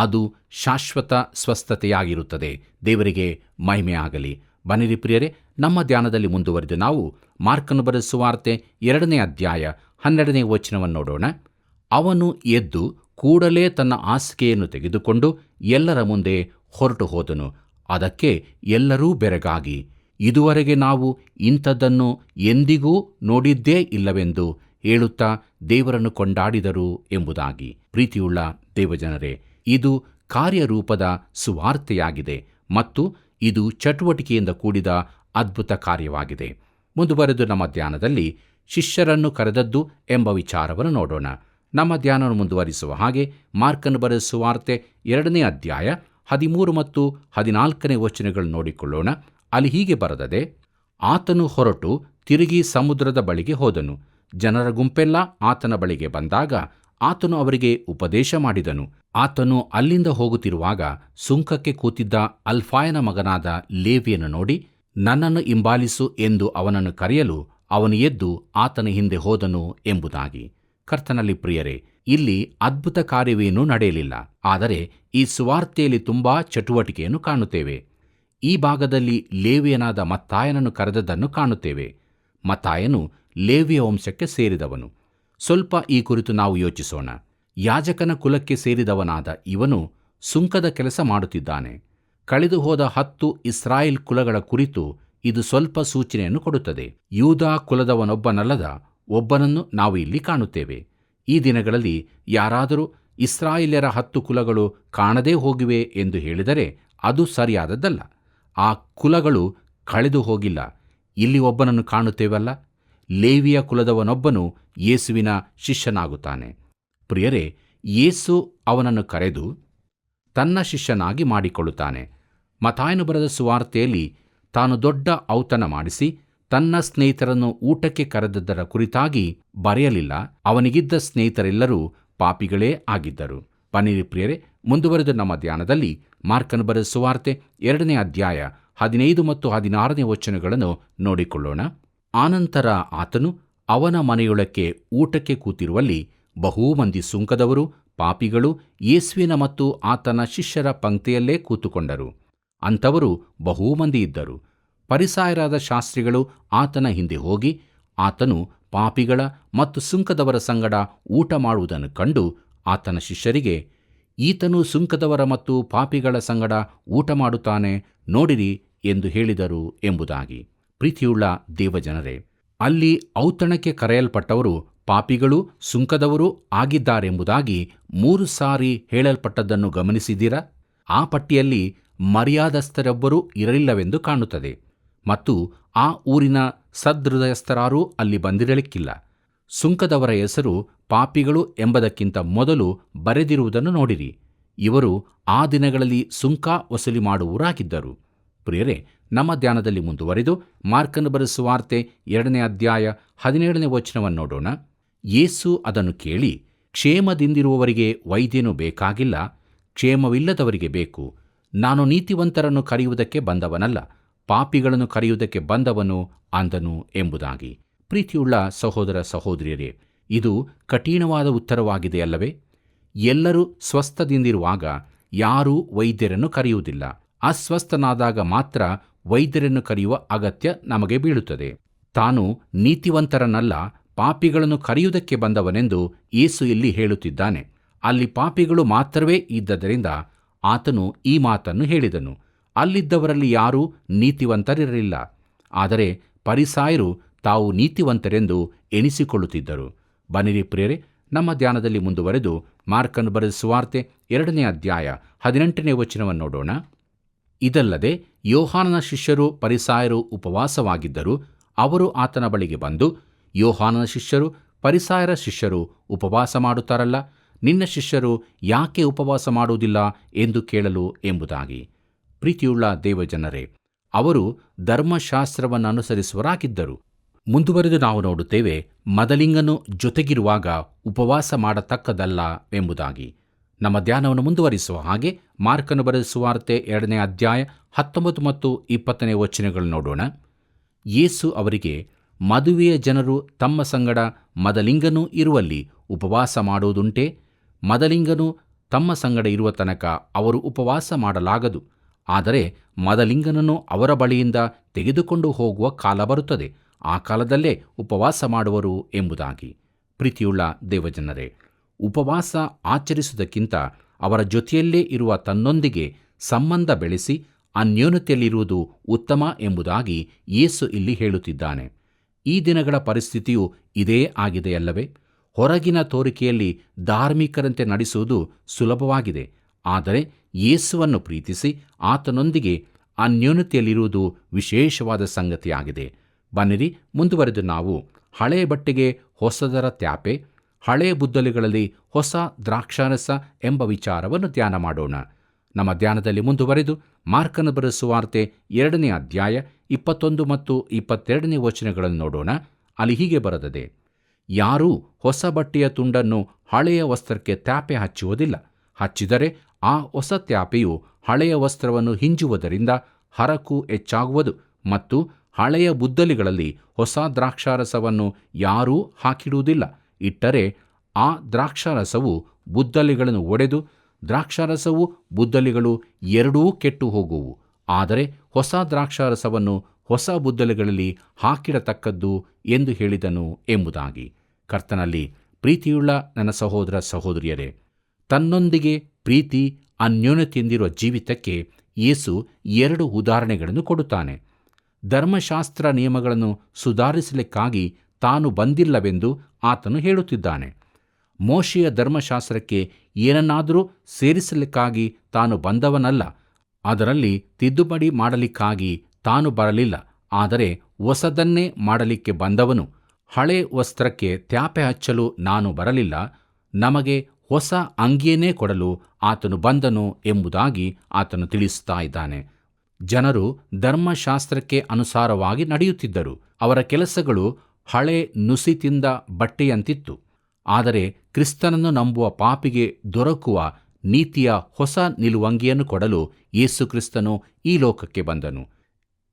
ಅದು ಶಾಶ್ವತ ಸ್ವಸ್ಥತೆಯಾಗಿರುತ್ತದೆ. ದೇವರಿಗೆ ಮಹಿಮೆಯಾಗಲಿ. ಬನ್ನಿರಿ ಪ್ರಿಯರೇ, ನಮ್ಮ ಧ್ಯಾನದಲ್ಲಿ ಮುಂದುವರೆದು ನಾವು ಮಾರ್ಕನು ಬರೆದ ಸುವಾರ್ತೆ 2ನೇ ಅಧ್ಯಾಯ 12ನೇ ವಚನವನ್ನು ನೋಡೋಣ. ಅವನು ಎದ್ದು ಕೂಡಲೇ ತನ್ನ ಹಾಸಿಗೆಯನ್ನು ತೆಗೆದುಕೊಂಡು ಎಲ್ಲರ ಮುಂದೆ ಹೊರಟು ಹೋದನು. ಅದಕ್ಕೆ ಎಲ್ಲರೂ ಬೆರಗಾಗಿ, ಇದುವರೆಗೆ ನಾವು ಇಂಥದ್ದನ್ನು ಎಂದಿಗೂ ನೋಡಿದ್ದೇ ಇಲ್ಲವೆಂದು ಹೇಳುತ್ತಾ ದೇವರನ್ನು ಕೊಂಡಾಡಿದರು ಎಂಬುದಾಗಿ. ಪ್ರೀತಿಯುಳ್ಳ ದೇವಜನರೇ, ಇದು ಕಾರ್ಯರೂಪದ ಸುವಾರ್ತೆಯಾಗಿದೆ ಮತ್ತು ಇದು ಚಟುವಟಿಕೆಯಿಂದ ಕೂಡಿದ ಅದ್ಭುತ ಕಾರ್ಯವಾಗಿದೆ. ಮುಂದುವರೆದು ನಮ್ಮ ಧ್ಯಾನದಲ್ಲಿ ಶಿಷ್ಯರನ್ನು ಕರೆದದ್ದು ಎಂಬ ವಿಚಾರವನ್ನು ನೋಡೋಣ. ನಮ್ಮ ಧ್ಯಾನವನ್ನು ಮುಂದುವರಿಸುವ ಹಾಗೆ ಮಾರ್ಕನು ಬರೆದ ಸುವಾರ್ತೆ 2ನೇ ಅಧ್ಯಾಯ 13 ಮತ್ತು 14ನೇ ವಚನಗಳು ನೋಡಿಕೊಳ್ಳೋಣ. ಅಲ್ಲಿ ಹೀಗೆ ಬರೆದದೆ: ಆತನು ಹೊರಟು ತಿರುಗಿ ಸಮುದ್ರದ ಬಳಿಗೆ ಹೋದನು. ಜನರ ಗುಂಪೆಲ್ಲ ಆತನ ಬಳಿಗೆ ಬಂದಾಗ ಆತನು ಅವರಿಗೆ ಉಪದೇಶ ಮಾಡಿದನು. ಆತನು ಅಲ್ಲಿಂದ ಹೋಗುತ್ತಿರುವಾಗ ಸುಂಕಕ್ಕೆ ಕೂತಿದ್ದ ಅಲ್ಫಾಯನ ಮಗನಾದ ಲೇವಿಯನ್ನು ನೋಡಿ, ನನ್ನನ್ನು ಹಿಂಬಾಲಿಸು ಎಂದು ಅವನನ್ನು ಕರೆಯಲು ಅವನು ಎದ್ದು ಆತನ ಹಿಂದೆ ಹೋದನು ಎಂಬುದಾಗಿ. ಕರ್ತನಲ್ಲಿ ಪ್ರಿಯರೇ, ಇಲ್ಲಿ ಅದ್ಭುತ ಕಾರ್ಯವೇನೂ ನಡೆಯಲಿಲ್ಲ, ಆದರೆ ಈ ಸುವಾರ್ತೆಯಲ್ಲಿ ತುಂಬಾ ಚಟುವಟಿಕೆಯನ್ನು ಕಾಣುತ್ತೇವೆ. ಈ ಭಾಗದಲ್ಲಿ ಲೇವಿಯನಾದ ಮತ್ತಾಯನನ್ನು ಕರೆದದ್ದನ್ನು ಕಾಣುತ್ತೇವೆ. ಮತ್ತಾಯನು ಲೇವಿಯ ವಂಶಕ್ಕೆ ಸೇರಿದವನು. ಸ್ವಲ್ಪ ಈ ಕುರಿತು ನಾವು ಯೋಚಿಸೋಣ. ಯಾಜಕನ ಕುಲಕ್ಕೆ ಸೇರಿದವನಾದ ಇವನು ಸುಂಕದ ಕೆಲಸ ಮಾಡುತ್ತಿದ್ದಾನೆ. ಕಳೆದು ಹೋದ 10 ಇಸ್ರಾಯೇಲ್ ಕುಲಗಳ ಕುರಿತು ಇದು ಸ್ವಲ್ಪ ಸೂಚನೆಯನ್ನು ಕೊಡುತ್ತದೆ. ಯೂದ ಕುಲದವನೊಬ್ಬನಲ್ಲದ ಒಬ್ಬನನ್ನು ನಾವು ಇಲ್ಲಿ ಕಾಣುತ್ತೇವೆ. ಈ ದಿನಗಳಲ್ಲಿ ಯಾರಾದರೂ ಇಸ್ರಾಯೇಲ್ಯರ 10 ಕುಲಗಳು ಕಾಣದೇ ಹೋಗಿವೆ ಎಂದು ಹೇಳಿದರೆ ಅದು ಸರಿಯಾದದ್ದಲ್ಲ. ಆ ಕುಲಗಳು ಕಳೆದು ಹೋಗಿಲ್ಲ. ಇಲ್ಲಿ ಒಬ್ಬನನ್ನು ಕಾಣುತ್ತೇವಲ್ಲ, ಲೇವಿಯ ಕುಲದವನೊಬ್ಬನು ಯೇಸುವಿನ ಶಿಷ್ಯನಾಗುತ್ತಾನೆ. ಪ್ರಿಯರೇ, ಯೇಸು ಅವನನ್ನು ಕರೆದು ತನ್ನ ಶಿಷ್ಯನಾಗಿ ಮಾಡಿಕೊಳ್ಳುತ್ತಾನೆ. ಮತ್ತಾಯನು ಬರೆದ ಸುವಾರ್ತೆಯಲ್ಲಿ ತಾನು ದೊಡ್ಡ ಔತಣ ಮಾಡಿಸಿ ತನ್ನ ಸ್ನೇಹಿತರನ್ನು ಊಟಕ್ಕೆ ಕರೆದದ್ದರ ಕುರಿತಾಗಿ ಬರೆಯಲಿಲ್ಲ. ಅವನಿಗಿದ್ದ ಸ್ನೇಹಿತರೆಲ್ಲರೂ ಪಾಪಿಗಳೇ ಆಗಿದ್ದರು. ಬನ್ನಿರಿ ಪ್ರಿಯರೇ, ಮುಂದುವರೆದು ನಮ್ಮ ಧ್ಯಾನದಲ್ಲಿ ಮಾರ್ಕನು ಬರೆದ ಸುವಾರ್ತೆ 2ನೇ ಅಧ್ಯಾಯ 15 ಮತ್ತು 16ನೇ ವಚನಗಳನ್ನು ನೋಡಿಕೊಳ್ಳೋಣ. ಆನಂತರ ಆತನು ಅವನ ಮನೆಯೊಳಕ್ಕೆ ಊಟಕ್ಕೆ ಕೂತಿರುವಲ್ಲಿ ಬಹು ಮಂದಿ ಸುಂಕದವರು, ಪಾಪಿಗಳು ಯೇಸುವಿನ ಮತ್ತು ಆತನ ಶಿಷ್ಯರ ಪಂಕ್ತಿಯಲ್ಲೇ ಕೂತುಕೊಂಡರು. ಅಂಥವರು ಬಹು ಮಂದಿ ಇದ್ದರು. ಫರಿಸಾಯರಾದ ಶಾಸ್ತ್ರಿಗಳು ಆತನ ಹಿಂದೆ ಹೋಗಿ ಆತನು ಪಾಪಿಗಳ ಮತ್ತು ಸುಂಕದವರ ಸಂಗಡ ಊಟ ಮಾಡುವುದನ್ನು ಕಂಡು ಆತನ ಶಿಷ್ಯರಿಗೆ, ಈತನು ಸುಂಕದವರ ಮತ್ತು ಪಾಪಿಗಳ ಸಂಗಡ ಊಟ ಮಾಡುತ್ತಾನೆ, ನೋಡಿರಿ ಎಂದು ಹೇಳಿದರು ಎಂಬುದಾಗಿ. ಪ್ರೀತಿಯುಳ್ಳ ದೇವಜನರೇ, ಅಲ್ಲಿ ಔತಣಕ್ಕೆ ಕರೆಯಲ್ಪಟ್ಟವರು ಪಾಪಿಗಳು, ಸುಂಕದವರು ಆಗಿದ್ದಾರೆಂಬುದಾಗಿ 3 ಸಾರಿ ಹೇಳಲ್ಪಟ್ಟದ್ದನ್ನು ಗಮನಿಸಿದ್ದೀರಾ? ಆ ಪಟ್ಟಿಯಲ್ಲಿ ಮರ್ಯಾದಸ್ಥರೊಬ್ಬರೂ ಇರಲಿಲ್ಲವೆಂದು ಕಾಣುತ್ತದೆ ಮತ್ತು ಆ ಊರಿನ ಸದೃದಯಸ್ಥರಾರೂ ಅಲ್ಲಿ ಬಂದಿರಲಿಕ್ಕಿಲ್ಲ. ಸುಂಕದವರ ಹೆಸರು ಪಾಪಿಗಳು ಎಂಬುದಕ್ಕಿಂತ ಮೊದಲು ಬರೆದಿರುವುದನ್ನು ನೋಡಿರಿ. ಇವರು ಆ ದಿನಗಳಲ್ಲಿ ಸುಂಕ ವಸೂಲಿ ಮಾಡುವವರಾಗಿದ್ದರು. ಪ್ರಿಯರೇ, ನಮ್ಮ ಧ್ಯಾನದಲ್ಲಿ ಮುಂದುವರಿದು ಮಾರ್ಕನು ಬರೆದ ಸುವಾರ್ತೆ 2ನೇ ಅಧ್ಯಾಯ 17ನೇ ವಚನವನ್ನು ನೋಡೋಣ. ಯೇಸು ಅದನ್ನು ಕೇಳಿ, ಕ್ಷೇಮದಿಂದಿರುವವರಿಗೆ ವೈದ್ಯನು ಬೇಕಾಗಿಲ್ಲ, ಕ್ಷೇಮವಿಲ್ಲದವರಿಗೆ ಬೇಕು. ನಾನು ನೀತಿವಂತರನ್ನು ಕರೆಯುವುದಕ್ಕೆ ಬಂದವನಲ್ಲ, ಪಾಪಿಗಳನ್ನು ಕರೆಯುವುದಕ್ಕೆ ಬಂದವನು ಅಂದನು ಎಂಬುದಾಗಿ. ಪ್ರೀತಿಯುಳ್ಳ ಸಹೋದರ ಸಹೋದರಿಯರೇ, ಇದು ಕಠಿಣವಾದ ಉತ್ತರವಾಗಿದೆ ಅಲ್ಲವೇ? ಎಲ್ಲರೂ ಸ್ವಸ್ಥದಿಂದಿರುವಾಗ ಯಾರೂ ವೈದ್ಯರನ್ನು ಕರೆಯುವುದಿಲ್ಲ. ಅಸ್ವಸ್ಥನಾದಾಗ ಮಾತ್ರ ವೈದ್ಯರನ್ನು ಕರೆಯುವ ಅಗತ್ಯ ನಮಗೆ ಬೀಳುತ್ತದೆ. ತಾನು ನೀತಿವಂತರನ್ನಲ್ಲ, ಪಾಪಿಗಳನ್ನು ಕರೆಯುವುದಕ್ಕೆ ಬಂದವನೆಂದು ಯೇಸು ಇಲ್ಲಿ ಹೇಳುತ್ತಿದ್ದಾನೆ. ಅಲ್ಲಿ ಪಾಪಿಗಳು ಮಾತ್ರವೇ ಇದ್ದದರಿಂದ ಆತನು ಈ ಮಾತನ್ನು ಹೇಳಿದನು. ಅಲ್ಲಿದ್ದವರಲ್ಲಿ ಯಾರೂ ನೀತಿವಂತರಿರಲಿಲ್ಲ. ಆದರೆ ಫರಿಸಾಯರು ತಾವು ನೀತಿವಂತರೆಂದು ಎಣಿಸಿಕೊಳ್ಳುತ್ತಿದ್ದರು. ಬನ್ನಿರಿ ಪ್ರಿಯರೇ, ನಮ್ಮ ಧ್ಯಾನದಲ್ಲಿ ಮುಂದುವರೆದು ಮಾರ್ಕನು ಬರೆದ ಸುವಾರ್ತೆ 2ನೇ ಅಧ್ಯಾಯ 18ನೇ ವಚನವನ್ನು ನೋಡೋಣ. ಇದಲ್ಲದೆ ಯೋಹಾನನ ಶಿಷ್ಯರು ಫರಿಸಾಯರು ಉಪವಾಸವಾಗಿದ್ದರು. ಅವರು ಆತನ ಬಳಿಗೆ ಬಂದು, ಯೋಹಾನನ ಶಿಷ್ಯರು ಫರಿಸಾಯರ ಶಿಷ್ಯರು ಉಪವಾಸ ಮಾಡುತ್ತಾರಲ್ಲ, ನಿನ್ನ ಶಿಷ್ಯರು ಯಾಕೆ ಉಪವಾಸ ಮಾಡುವುದಿಲ್ಲ ಎಂದು ಕೇಳಲು ಎಂಬುದಾಗಿ. ಪ್ರೀತಿಯುಳ್ಳ ದೇವಜನರೇ, ಅವರು ಧರ್ಮಶಾಸ್ತ್ರವನ್ನು ಅನುಸರಿಸುವರಾಗಿದ್ದರು. ಮುಂದುವರೆದು ನಾವು ನೋಡುತ್ತೇವೆ, ಮದಲಿಂಗನು ಜೊತೆಗಿರುವಾಗ ಉಪವಾಸ ಮಾಡತಕ್ಕದಲ್ಲ ಎಂಬುದಾಗಿ. ನಮ್ಮ ಧ್ಯಾನವನ್ನು ಮುಂದುವರಿಸುವ ಹಾಗೆ ಮಾರ್ಕನು ಬರೆದ ಸುವಾರ್ತೆ 2ನೇ ಅಧ್ಯಾಯ 19 ಮತ್ತು 20ನೇ ವಚನಗಳು ನೋಡೋಣ. ಯೇಸು ಅವರಿಗೆ, ಮದುವೆಯ ಜನರು ತಮ್ಮ ಸಂಗಡ ಮದಲಿಂಗನೂ ಇರುವಲ್ಲಿ ಉಪವಾಸ ಮಾಡುವುದುಂಟೆ? ಮದಲಿಂಗನು ತಮ್ಮ ಸಂಗಡ ಇರುವ ತನಕ ಅವರು ಉಪವಾಸ ಮಾಡಲಾಗದು. ಆದರೆ ಮದಲಿಂಗನನ್ನು ಅವರ ಬಳಿಯಿಂದ ತೆಗೆದುಕೊಂಡು ಹೋಗುವ ಕಾಲ ಬರುತ್ತದೆ, ಆ ಕಾಲದಲ್ಲೇ ಉಪವಾಸ ಮಾಡುವರು ಎಂಬುದಾಗಿ. ಪ್ರೀತಿಯುಳ್ಳ ದೇವಜನರೇ, ಉಪವಾಸ ಆಚರಿಸುವುದಕ್ಕಿಂತ ಅವರ ಜೊತೆಯಲ್ಲೇ ಇರುವ ತನ್ನೊಂದಿಗೆ ಸಂಬಂಧ ಬೆಳೆಸಿ ಅನ್ಯೋನ್ಯತೆಯಲ್ಲಿರುವುದು ಉತ್ತಮ ಎಂಬುದಾಗಿ ಯೇಸು ಇಲ್ಲಿ ಹೇಳುತ್ತಿದ್ದಾನೆ. ಈ ದಿನಗಳ ಪರಿಸ್ಥಿತಿಯು ಇದೇ ಆಗಿದೆಯಲ್ಲವೇ? ಹೊರಗಿನ ತೋರಿಕೆಯಲ್ಲಿ ಧಾರ್ಮಿಕರಂತೆ ನಡೆಸುವುದು ಸುಲಭವಾಗಿದೆ. ಆದರೆ ಯೇಸುವನ್ನು ಪ್ರೀತಿಸಿ ಆತನೊಂದಿಗೆ ಅನ್ಯೋನ್ಯತೆಯಲ್ಲಿರುವುದು ವಿಶೇಷವಾದ ಸಂಗತಿಯಾಗಿದೆ. ಬನ್ನಿರಿ, ಮುಂದುವರೆದು ನಾವು ಹಳೆಯ ಬಟ್ಟೆಗೆ ಹೊಸದರ ತ್ಯಾಪೆ, ಹಳೆಯ ಬುದ್ದಲಿಗಳಲ್ಲಿ ಹೊಸ ದ್ರಾಕ್ಷಾರಸ ಎಂಬ ವಿಚಾರವನ್ನು ಧ್ಯಾನ ಮಾಡೋಣ. ನಮ್ಮ ಧ್ಯಾನದಲ್ಲಿ ಮುಂದುವರೆದು ಮಾರ್ಕನ ಬರೆದ ಸುವಾರ್ತೆ 2ನೇ ಅಧ್ಯಾಯ 21 ಮತ್ತು 22ನೇ ವಚನಗಳನ್ನು ನೋಡೋಣ. ಅಲ್ಲಿ ಹೀಗೆ ಬರೆದಿದೆ: ಯಾರೂ ಹೊಸ ಬಟ್ಟೆಯ ತುಂಡನ್ನು ಹಳೆಯ ವಸ್ತ್ರಕ್ಕೆ ತ್ಯಾಪೆ ಹಚ್ಚುವುದಿಲ್ಲ. ಹಚ್ಚಿದರೆ ಆ ಹೊಸ ತ್ಯಾಪೆಯು ಹಳೆಯ ವಸ್ತ್ರವನ್ನು ಹಿಂಜುವುದರಿಂದ ಹರಕು ಹೆಚ್ಚಾಗುವುದು, ಮತ್ತು ಹಳೆಯ ಬುದ್ದಲಿಗಳಲ್ಲಿ ಹೊಸ ದ್ರಾಕ್ಷಾರಸವನ್ನು ಯಾರೂ ಹಾಕಿಡುವುದಿಲ್ಲ. ಇಟ್ಟರೆ ಆ ದ್ರಾಕ್ಷಾರಸವು ಬುದ್ದಲಿಗಳನ್ನು ಒಡೆದು ದ್ರಾಕ್ಷಾರಸವು ಬುದ್ದಲಿಗಳು ಎರಡೂ ಕೆಟ್ಟು ಹೋಗುವು. ಆದರೆ ಹೊಸ ದ್ರಾಕ್ಷಾರಸವನ್ನು ಹೊಸ ಬುದ್ದಲಿಗಳಲ್ಲಿ ಹಾಕಿಡತಕ್ಕದ್ದು ಎಂದು ಹೇಳಿದನು ಎಂಬುದಾಗಿ. ಕರ್ತನಲ್ಲಿ ಪ್ರೀತಿಯುಳ್ಳ ನನ್ನ ಸಹೋದರ ಸಹೋದರಿಯರೇ, ತನ್ನೊಂದಿಗೆ ಪ್ರೀತಿ ಅನ್ಯೋನ್ಯತೆಯಿಂದಿರುವ ಜೀವಿತಕ್ಕೆ ಯೇಸು 2 ಉದಾಹರಣೆಗಳನ್ನು ಕೊಡುತ್ತಾನೆ. ಧರ್ಮಶಾಸ್ತ್ರ ನಿಯಮಗಳನ್ನು ಸುಧಾರಿಸಲಿಕ್ಕಾಗಿ ತಾನು ಬಂದಿಲ್ಲವೆಂದು ಆತನು ಹೇಳುತ್ತಿದ್ದಾನೆ. ಮೋಶೆಯ ಧರ್ಮಶಾಸ್ತ್ರಕ್ಕೆ ಏನನ್ನಾದರೂ ಸೇರಿಸಲಿಕ್ಕಾಗಿ ತಾನು ಬಂದವನಲ್ಲ. ಅದರಲ್ಲಿ ತಿದ್ದುಪಡಿ ಮಾಡಲಿಕ್ಕಾಗಿ ತಾನು ಬರಲಿಲ್ಲ, ಆದರೆ ಹೊಸದನ್ನೇ ಮಾಡಲಿಕ್ಕೆ ಬಂದವನು. ಹಳೆ ವಸ್ತ್ರಕ್ಕೆ ತ್ಯಾಪೆ ಹಚ್ಚಲು ನಾನು ಬರಲಿಲ್ಲ, ನಮಗೆ ಹೊಸ ಅಂಗಿಯನ್ನೇ ಕೊಡಲು ಆತನು ಬಂದನು ಎಂಬುದಾಗಿ ಆತನು ತಿಳಿಸುತ್ತಾ ಇದ್ದಾನೆ. ಜನರು ಧರ್ಮಶಾಸ್ತ್ರಕ್ಕೆ ಅನುಸಾರವಾಗಿ ನಡೆಯುತ್ತಿದ್ದರು. ಅವರ ಕೆಲಸಗಳು ಹಳೆ ನುಸಿ ತಿಂದ ಬಟ್ಟೆಯಂತಿತ್ತು. ಆದರೆ ಕ್ರಿಸ್ತನನ್ನು ನಂಬುವ ಪಾಪಿಗೆ ದೊರಕುವ ನೀತಿಯ ಹೊಸ ನಿಲುವಂಗಿಯನ್ನು ಕೊಡಲು ಯೇಸು ಕ್ರಿಸ್ತನು ಈ ಲೋಕಕ್ಕೆ ಬಂದನು.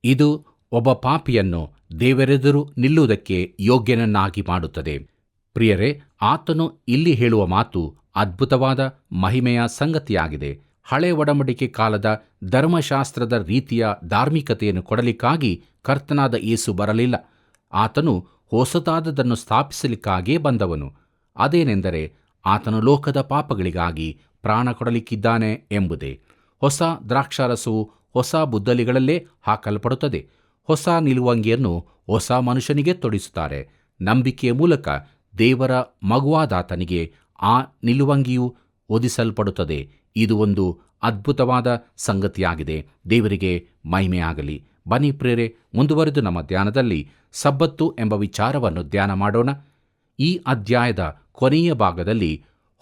ಇದು ಒಬ್ಬ ಪಾಪಿಯನ್ನು ದೇವರೆದುರು ನಿಲ್ಲುವುದಕ್ಕೆ ಯೋಗ್ಯನನ್ನಾಗಿ ಮಾಡುತ್ತದೆ. ಪ್ರಿಯರೇ, ಆತನು ಇಲ್ಲಿ ಹೇಳುವ ಮಾತು ಅದ್ಭುತವಾದ ಮಹಿಮೆಯ ಸಂಗತಿಯಾಗಿದೆ. ಹಳೆ ಒಡಂಬಡಿಕೆ ಕಾಲದ ಧರ್ಮಶಾಸ್ತ್ರದ ರೀತಿಯ ಧಾರ್ಮಿಕತೆಯನ್ನು ಕೊಡಲಿಕ್ಕಾಗಿ ಕರ್ತನಾದ ಯೇಸು ಬರಲಿಲ್ಲ. ಆತನು ಹೊಸದಾದದನ್ನು ಸ್ಥಾಪಿಸಲಿಕ್ಕಾಗಿಯೇ ಬಂದವನು. ಅದೇನೆಂದರೆ ಆತನು ಲೋಕದ ಪಾಪಗಳಿಗಾಗಿ ಪ್ರಾಣ ಕೊಡಲಿಕ್ಕಿದ್ದಾನೆ ಎಂಬುದೇ. ಹೊಸ ದ್ರಾಕ್ಷಾರಸವು ಹೊಸ ಬುದ್ದಲಿಗಳಲ್ಲೇ ಹಾಕಲ್ಪಡುತ್ತದೆ. ಹೊಸ ನಿಲುವಂಗಿಯನ್ನು ಹೊಸ ಮನುಷ್ಯನಿಗೆ ತೊಡಿಸುತ್ತಾರೆ. ನಂಬಿಕೆಯ ಮೂಲಕ ದೇವರ ಮಗುವಾದಾತನಿಗೆ ಆ ನಿಲುವಂಗಿಯು ಹೊದಿಸಲ್ಪಡುತ್ತದೆ. ಇದು ಒಂದು ಅದ್ಭುತವಾದ ಸಂಗತಿಯಾಗಿದೆ. ದೇವರಿಗೆ ಮಹಿಮೆಯಾಗಲಿ. ಬನ್ನಿ ಪ್ರಿಯರೇ, ಮುಂದುವರೆದು ನಮ್ಮ ಧ್ಯಾನದಲ್ಲಿ ಸಬ್ಬತ್ತು ಎಂಬ ವಿಚಾರವನ್ನು ಧ್ಯಾನ ಮಾಡೋಣ. ಈ ಅಧ್ಯಾಯದ ಕೊನೆಯ ಭಾಗದಲ್ಲಿ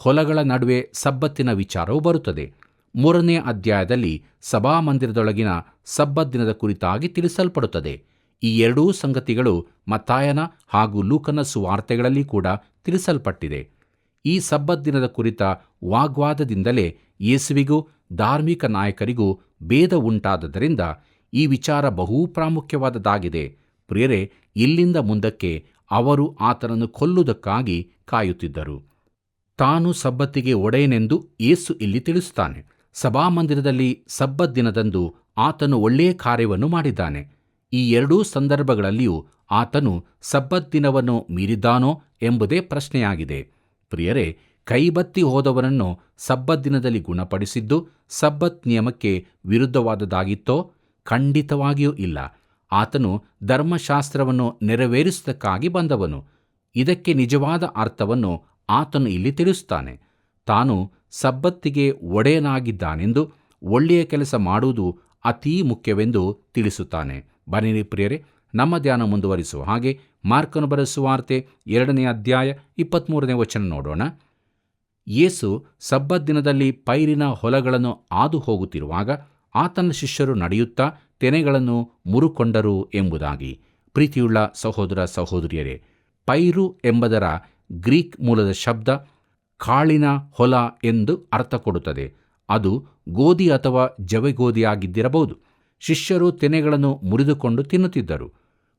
ಹೊಲಗಳ ನಡುವೆ ಸಬ್ಬತ್ತಿನ ವಿಚಾರವು ಬರುತ್ತದೆ. 3ನೇ ಅಧ್ಯಾಯದಲ್ಲಿ ಸಭಾಮಂದಿರದೊಳಗಿನ ಸಬ್ಬತ್ ದಿನದ ಕುರಿತಾಗಿ ತಿಳಿಸಲ್ಪಡುತ್ತದೆ. ಈ ಎರಡೂ ಸಂಗತಿಗಳು ಮತ್ತಾಯನ ಹಾಗೂ ಲೂಕನ ಸುವಾರ್ತೆಗಳಲ್ಲಿ ಕೂಡ ತಿಳಿಸಲ್ಪಟ್ಟಿದೆ. ಈ ಸಬ್ಬತ್ ದಿನದ ಕುರಿತ ವಾಗ್ವಾದದಿಂದಲೇ ಯೇಸುವಿಗೂ ಧಾರ್ಮಿಕ ನಾಯಕರಿಗೂ ಭೇದ ಉಂಟಾದದರಿಂದ ಈ ವಿಚಾರ ಬಹು ಪ್ರಾಮುಖ್ಯವಾದದ್ದಾಗಿದೆ. ಪ್ರಿಯರೇ, ಇಲ್ಲಿಂದ ಮುಂದಕ್ಕೆ ಅವರು ಆತನನ್ನು ಕೊಲ್ಲುವುದಕ್ಕಾಗಿ ಕಾಯುತ್ತಿದ್ದರು. ತಾನು ಸಬ್ಬತ್ತಿಗೆ ಒಡೆಯನೆಂದು ಯೇಸು ಇಲ್ಲಿ ತಿಳಿಸುತ್ತಾನೆ. ಸಭಾಮಂದಿರದಲ್ಲಿ ಸಬ್ಬತ್ ದಿನದಂದು ಆತನು ಒಳ್ಳೆಯ ಕಾರ್ಯವನ್ನು ಮಾಡಿದ್ದಾನೆ. ಈ ಎರಡೂ ಸಂದರ್ಭಗಳಲ್ಲಿಯೂ ಆತನು ಸಬ್ಬತ್ ದಿನವನ್ನು ಮೀರಿದ್ದಾನೋ ಎಂಬುದೇ ಪ್ರಶ್ನೆಯಾಗಿದೆ. ಪ್ರಿಯರೇ, ಕೈಬತ್ತಿ ಹೋದವನನ್ನು ಸಬ್ಬತ್ ದಿನದಲ್ಲಿ ಗುಣಪಡಿಸಿದ್ದು ಸಬ್ಬತ್ ನಿಯಮಕ್ಕೆ ವಿರುದ್ಧವಾದದ್ದಾಗಿತ್ತೋ? ಖಂಡಿತವಾಗಿಯೂ ಇಲ್ಲ. ಆತನು ಧರ್ಮಶಾಸ್ತ್ರವನ್ನು ನೆರವೇರಿಸುವುದಕ್ಕಾಗಿ ಬಂದವನು. ಇದಕ್ಕೆ ನಿಜವಾದ ಅರ್ಥವನ್ನು ಆತನು ಇಲ್ಲಿ ತಿಳಿಸುತ್ತಾನೆ. ತಾನು ಸಬ್ಬತ್ತಿಗೆ ಒಡೆಯನಾಗಿದ್ದಾನೆಂದು, ಒಳ್ಳೆಯ ಕೆಲಸ ಮಾಡುವುದು ಅತೀ ಮುಖ್ಯವೆಂದು ತಿಳಿಸುತ್ತಾನೆ. ಬನ್ನಿರಿ ಪ್ರಿಯರೇ, ನಮ್ಮ ಧ್ಯಾನ ಮುಂದುವರಿಸುವ ಹಾಗೆ ಮಾರ್ಕನು ಬರೆದ ಸುವಾರ್ತೆ 2ನೇ ಅಧ್ಯಾಯ 23ನೇ ವಚನ ನೋಡೋಣ. ಯೇಸು ಸಬ್ಬತ್ ದಿನದಲ್ಲಿ ಪೈರಿನ ಹೊಲಗಳನ್ನು ಹಾದು ಹೋಗುತ್ತಿರುವಾಗ ಆತನ ಶಿಷ್ಯರು ನಡೆಯುತ್ತಾ ತೆನೆಗಳನ್ನು ಮುರುಕೊಂಡರು ಎಂಬುದಾಗಿ. ಪ್ರೀತಿಯುಳ್ಳ ಸಹೋದರ ಸಹೋದರಿಯರೇ, ಪೈರು ಎಂಬುದರ ಗ್ರೀಕ್ ಮೂಲದ ಶಬ್ದ ಕಾಳಿನ ಹೊಲ ಎಂದು ಅರ್ಥ ಕೊಡುತ್ತದೆ. ಅದು ಗೋಧಿ ಅಥವಾ ಜವೆಗೋಧಿಯಾಗಿದ್ದಿರಬಹುದು. ಶಿಷ್ಯರು ತೆನೆಗಳನ್ನು ಮುರಿದುಕೊಂಡು ತಿನ್ನುತ್ತಿದ್ದರು.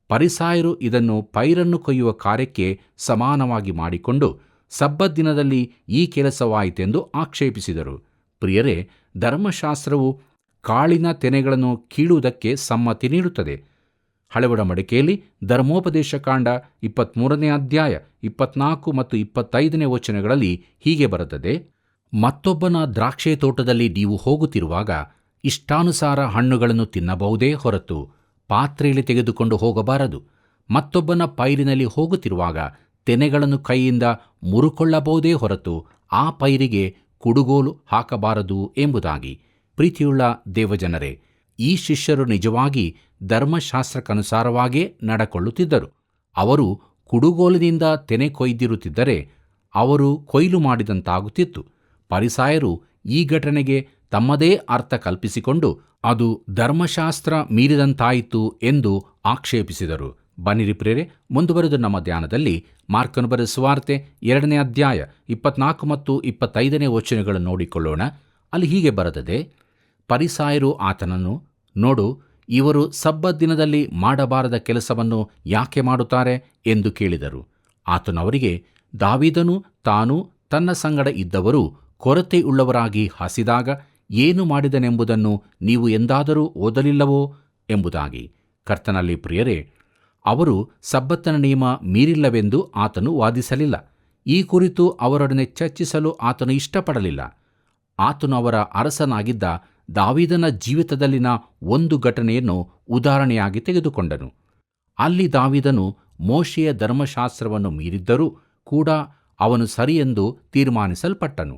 ಫರಿಸಾಯರು ಇದನ್ನು ಪೈರನ್ನು ಕೊಯ್ಯುವ ಕಾರ್ಯಕ್ಕೆ ಸಮಾನವಾಗಿ ಮಾಡಿಕೊಂಡು ಸಬ್ಬತ್ ದಿನದಲ್ಲಿ ಈ ಕೆಲಸವಾಯಿತೆಂದು ಆಕ್ಷೇಪಿಸಿದರು. ಪ್ರಿಯರೇ, ಧರ್ಮಶಾಸ್ತ್ರವು ಕಾಳಿನ ತೆನೆಗಳನ್ನು ಕೀಳುವುದಕ್ಕೆ ಸಮ್ಮತಿ ನೀಡುತ್ತದೆ. ಹಳೆ ಒಡಂಬಡಿಕೆಯಲ್ಲಿ ಧರ್ಮೋಪದೇಶ ಕಾಂಡ 23ನೇ ಅಧ್ಯಾಯ 24 ಮತ್ತು 25ನೇ ವಚನಗಳಲ್ಲಿ ಹೀಗೆ ಬರುತ್ತದೆ: ಮತ್ತೊಬ್ಬನ ದ್ರಾಕ್ಷೆ ತೋಟದಲ್ಲಿ ನೀವು ಹೋಗುತ್ತಿರುವಾಗ ಇಷ್ಟಾನುಸಾರ ಹಣ್ಣುಗಳನ್ನು ತಿನ್ನಬಹುದೇ ಹೊರತು ಪಾತ್ರೆಯಲ್ಲಿ ತೆಗೆದುಕೊಂಡು ಹೋಗಬಾರದು. ಮತ್ತೊಬ್ಬನ ಪೈರಿನಲ್ಲಿ ಹೋಗುತ್ತಿರುವಾಗ ತೆನೆಗಳನ್ನು ಕೈಯಿಂದ ಮುರುಕೊಳ್ಳಬಹುದೇ ಹೊರತು ಆ ಪೈರಿಗೆ ಕುಡುಗೋಲು ಹಾಕಬಾರದು ಎಂಬುದಾಗಿ. ಪ್ರೀತಿಯುಳ್ಳ ದೇವಜನರೇ, ಈ ಶಿಷ್ಯರು ನಿಜವಾಗಿ ಧರ್ಮಶಾಸ್ತ್ರಕ್ಕನುಸಾರವಾಗೇ ನಡಕೊಳ್ಳುತ್ತಿದ್ದರು. ಅವರು ಕುಡುಗೋಲಿನಿಂದ ತೆನೆ ಕೊಯ್ದಿರುತ್ತಿದ್ದರೆ ಅವರು ಕೊಯ್ಲು ಮಾಡಿದಂತಾಗುತ್ತಿತ್ತು. ಫರಿಸಾಯರು ಈ ಘಟನೆಗೆ ತಮ್ಮದೇ ಅರ್ಥ ಕಲ್ಪಿಸಿಕೊಂಡು ಅದು ಧರ್ಮಶಾಸ್ತ್ರ ಮೀರಿದಂತಾಯಿತು ಎಂದು ಆಕ್ಷೇಪಿಸಿದರು. ಬನ್ನಿರಿ ಪ್ರಿಯರೇ, ಮುಂದುವರೆದು ನಮ್ಮ ಧ್ಯಾನದಲ್ಲಿ ಮಾರ್ಕನು ಬರೆದ ಸುವಾರ್ತೆ 2ನೇ ಅಧ್ಯಾಯ 24 ಮತ್ತು 25ನೇ ವಚನಗಳನ್ನು ನೋಡಿಕೊಳ್ಳೋಣ. ಅಲ್ಲಿ ಹೀಗೆ ಬರೆದದೆ: ಫರಿಸಾಯರು ಆತನನ್ನು, ನೋಡು, ಇವರು ಸಬ್ಬತ್ ದಿನದಲ್ಲಿ ಮಾಡಬಾರದ ಕೆಲಸವನ್ನು ಯಾಕೆ ಮಾಡುತ್ತಾರೆ ಎಂದು ಕೇಳಿದರು. ಆತನು ಅವರಿಗೆ, ದಾವೀದನು ತಾನು ತನ್ನ ಸಂಗಡ ಇದ್ದವರು ಕೊರತೆಯುಳ್ಳವರಾಗಿ ಹಸಿದಾಗ ಏನು ಮಾಡಿದನೆಂಬುದನ್ನು ನೀವು ಎಂದಾದರೂ ಓದಲಿಲ್ಲವೋ ಎಂಬುದಾಗಿ. ಕರ್ತನಲ್ಲಿ ಪ್ರಿಯರೇ, ಅವರು ಸಬ್ಬತ್ತನ ನಿಯಮ ಮೀರಿಲ್ಲವೆಂದು ಆತನು ವಾದಿಸಲಿಲ್ಲ. ಈ ಕುರಿತು ಅವರೊಡನೆ ಚರ್ಚಿಸಲು ಆತನು ಇಷ್ಟಪಡಲಿಲ್ಲ. ಆತನು ಅವರ ಅರಸನಾಗಿದ್ದ ದಾವೀದನ ಜೀವಿತದಲ್ಲಿನ ಒಂದು ಘಟನೆಯನ್ನು ಉದಾಹರಣೆಯಾಗಿ ತೆಗೆದುಕೊಂಡನು. ಅಲ್ಲಿ ದಾವೀದನು ಮೋಶೆಯ ಧರ್ಮಶಾಸ್ತ್ರವನ್ನು ಮೀರಿದ್ದರೂ ಕೂಡ ಅವನು ಸರಿಯೆಂದು ತೀರ್ಮಾನಿಸಲ್ಪಟ್ಟನು.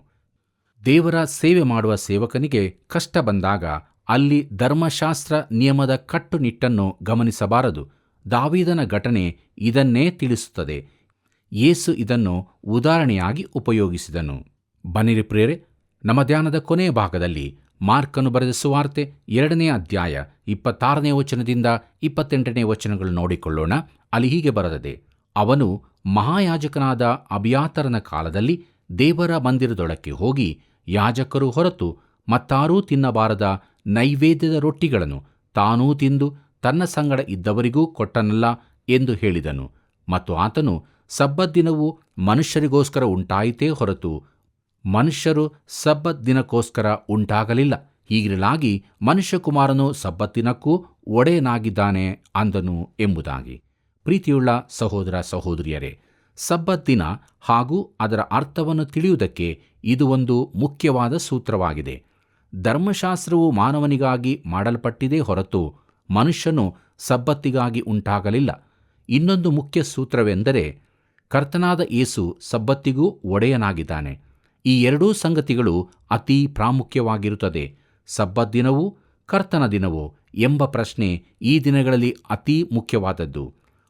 ದೇವರ ಸೇವೆ ಮಾಡುವ ಸೇವಕನಿಗೆ ಕಷ್ಟ ಬಂದಾಗ ಅಲ್ಲಿ ಧರ್ಮಶಾಸ್ತ್ರ ನಿಯಮದ ಕಟ್ಟುನಿಟ್ಟನ್ನು ಗಮನಿಸಬಾರದು. ದಾವೀದನ ಘಟನೆ ಇದನ್ನೇ ತಿಳಿಸುತ್ತದೆ. ಯೇಸು ಇದನ್ನು ಉದಾಹರಣೆಯಾಗಿ ಉಪಯೋಗಿಸಿದನು. ಬನ್ನಿರಿ ಪ್ರಿಯರೇ, ನಮ್ಮ ಧ್ಯಾನದ ಕೊನೆಯ ಭಾಗದಲ್ಲಿ ಮಾರ್ಕನು ಬರೆದ ಸುವಾರ್ತೆ 2ನೇ ಅಧ್ಯಾಯ 26ನೇ ವಚನದಿಂದ 28ನೇ ವಚನಗಳು ನೋಡಿಕೊಳ್ಳೋಣ. ಅಲ್ಲಿ ಹೀಗೆ ಬರೆದದೆ: ಅವನು ಮಹಾಯಾಜಕನಾದ ಅಬಿಯಾತರನ ಕಾಲದಲ್ಲಿ ದೇವರ ಮಂದಿರದೊಳಕ್ಕೆ ಹೋಗಿ ಯಾಜಕರು ಹೊರತು ಮತ್ತಾರೂ ತಿನ್ನಬಾರದ ನೈವೇದ್ಯದ ರೊಟ್ಟಿಗಳನ್ನು ತಾನೂ ತಿಂದು ತನ್ನ ಸಂಗಡ ಇದ್ದವರಿಗೂ ಕೊಟ್ಟನಲ್ಲ ಎಂದು ಹೇಳಿದನು. ಮತ್ತು ಆತನು, ಸಬ್ಬತ್ ದಿನವು ಮನುಷ್ಯರಿಗೋಸ್ಕರ ಉಂಟಾಯಿತೇ ಹೊರತು ಮನುಷ್ಯರು ಸಬ್ಬತ್ ದಿನಕ್ಕೋಸ್ಕರ ಉಂಟಾಗಲಿಲ್ಲ. ಹೀಗಿರಲಾಗಿ ಮನುಷ್ಯಕುಮಾರನು ಸಬ್ಬತ್ ದಿನಕ್ಕೂ ಒಡೆಯನಾಗಿದ್ದಾನೆ ಅಂದನು ಎಂಬುದಾಗಿ. ಪ್ರೀತಿಯುಳ್ಳ ಸಹೋದರ ಸಹೋದರಿಯರೇ, ಸಬ್ಬತ್ ದಿನ ಹಾಗೂ ಅದರ ಅರ್ಥವನ್ನು ತಿಳಿಯುವುದಕ್ಕೆ ಇದು ಒಂದು ಮುಖ್ಯವಾದ ಸೂತ್ರವಾಗಿದೆ. ಧರ್ಮಶಾಸ್ತ್ರವು ಮಾನವನಿಗಾಗಿ ಮಾಡಲ್ಪಟ್ಟಿದೆ ಹೊರತು ಮನುಷ್ಯನು ಸಬ್ಬತ್ತಿಗಾಗಿ ಉಂಟಾಗಲಿಲ್ಲ. ಇನ್ನೊಂದು ಮುಖ್ಯ ಸೂತ್ರವೆಂದರೆ ಕರ್ತನಾದ ಯೇಸು ಸಬ್ಬತ್ತಿಗೂ ಒಡೆಯನಾಗಿದ್ದಾನೆ. ಈ ಎರಡೂ ಸಂಗತಿಗಳು ಅತೀ ಪ್ರಾಮುಖ್ಯವಾಗಿರುತ್ತದೆ. ಸಬ್ಬತ್ ದಿನವೂ ಕರ್ತನ ದಿನವೋ ಎಂಬ ಪ್ರಶ್ನೆ ಈ ದಿನಗಳಲ್ಲಿ ಅತೀ ಮುಖ್ಯವಾದದ್ದು.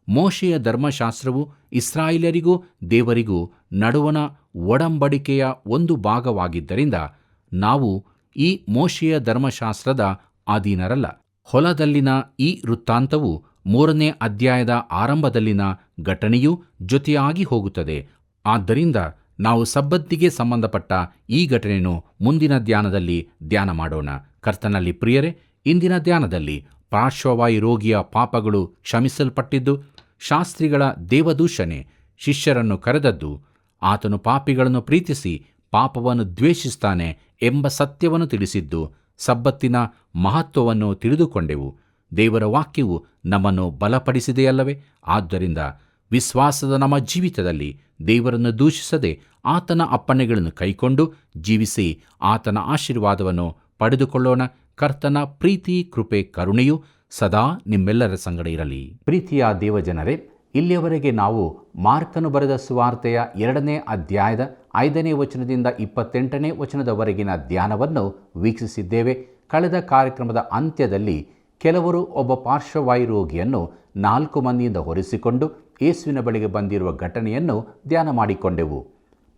ಮೋಶೆಯ ಧರ್ಮಶಾಸ್ತ್ರವು ಇಸ್ರಾಯೇಲರಿಗೂ ದೇವರಿಗೂ ನಡುವಣ ಒಡಂಬಡಿಕೆಯ ಒಂದು ಭಾಗವಾಗಿದ್ದರಿಂದ ನಾವು ಈ ಮೋಶೆಯ ಧರ್ಮಶಾಸ್ತ್ರದ ಅಧೀನರಲ್ಲ. ಹೊಲದಲ್ಲಿನ ಈ ವೃತ್ತಾಂತವು 3ನೇ ಅಧ್ಯಾಯದ ಆರಂಭದಲ್ಲಿನ ಘಟನೆಯೂ ಜೊತೆಯಾಗಿ ಹೋಗುತ್ತದೆ. ಆದ್ದರಿಂದ ನಾವು ಸಬ್ಬತ್ತಿಗೆ ಸಂಬಂಧಪಟ್ಟ ಈ ಘಟನೆಯನ್ನು ಮುಂದಿನ ಧ್ಯಾನದಲ್ಲಿ ಧ್ಯಾನ ಮಾಡೋಣ. ಕರ್ತನಲ್ಲಿ ಪ್ರಿಯರೇ, ಇಂದಿನ ಧ್ಯಾನದಲ್ಲಿ ಪಾರ್ಶ್ವವಾಯು ರೋಗಿಯ ಪಾಪಗಳು ಕ್ಷಮಿಸಲ್ಪಟ್ಟಿದ್ದು, ಶಾಸ್ತ್ರಿಗಳ ದೇವದೂಷಣೆ ಶಿಷ್ಯರನ್ನು ಕರೆದದ್ದು, ಆತನು ಪಾಪಿಗಳನ್ನು ಪ್ರೀತಿಸಿ ಪಾಪವನ್ನು ದ್ವೇಷಿಸ್ತಾನೆ ಎಂಬ ಸತ್ಯವನ್ನು ತಿಳಿಸಿದ್ದು, ಸಬ್ಬತ್ತಿನ ಮಹತ್ವವನ್ನು ತಿಳಿದುಕೊಂಡೆವು. ದೇವರ ವಾಕ್ಯವು ನಮ್ಮನ್ನು ಬಲಪಡಿಸಿದೆಯಲ್ಲವೇ? ಆದ್ದರಿಂದ ವಿಶ್ವಾಸದ ನಮ್ಮ ಜೀವಿತದಲ್ಲಿ ದೇವರನ್ನು ದೂಷಿಸದೆ ಆತನ ಅಪ್ಪಣೆಗಳನ್ನು ಕೈಕೊಂಡು ಜೀವಿಸಿ ಆತನ ಆಶೀರ್ವಾದವನ್ನು ಪಡೆದುಕೊಳ್ಳೋಣ. ಕರ್ತನ ಪ್ರೀತಿ, ಕೃಪೆ, ಕರುಣೆಯು ಸದಾ ನಿಮ್ಮೆಲ್ಲರ ಸಂಗಡ ಇರಲಿ. ಪ್ರೀತಿಯ ದೇವಜನರೇ, ಇಲ್ಲಿಯವರೆಗೆ ನಾವು ಮಾರ್ಕನು ಬರೆದ ಸುವಾರ್ತೆಯ 2ನೇ ಅಧ್ಯಾಯದ 5ನೇ ವಚನದಿಂದ 28ನೇ ವಚನದವರೆಗಿನ ಧ್ಯಾನವನ್ನು ವೀಕ್ಷಿಸಿದ್ದೇವೆ. ಕಳೆದ ಕಾರ್ಯಕ್ರಮದ ಅಂತ್ಯದಲ್ಲಿ ಕೆಲವರು ಒಬ್ಬ ಪಾರ್ಶ್ವವಾಯು ರೋಗಿಯನ್ನು 4 ಮಂದಿಯಿಂದ ಹೊರಿಸಿಕೊಂಡು ಯೇಸುವಿನ ಬಳಿಗೆ ಬಂದಿರುವ ಘಟನೆಯನ್ನು ಧ್ಯಾನ ಮಾಡಿಕೊಂಡೆವು.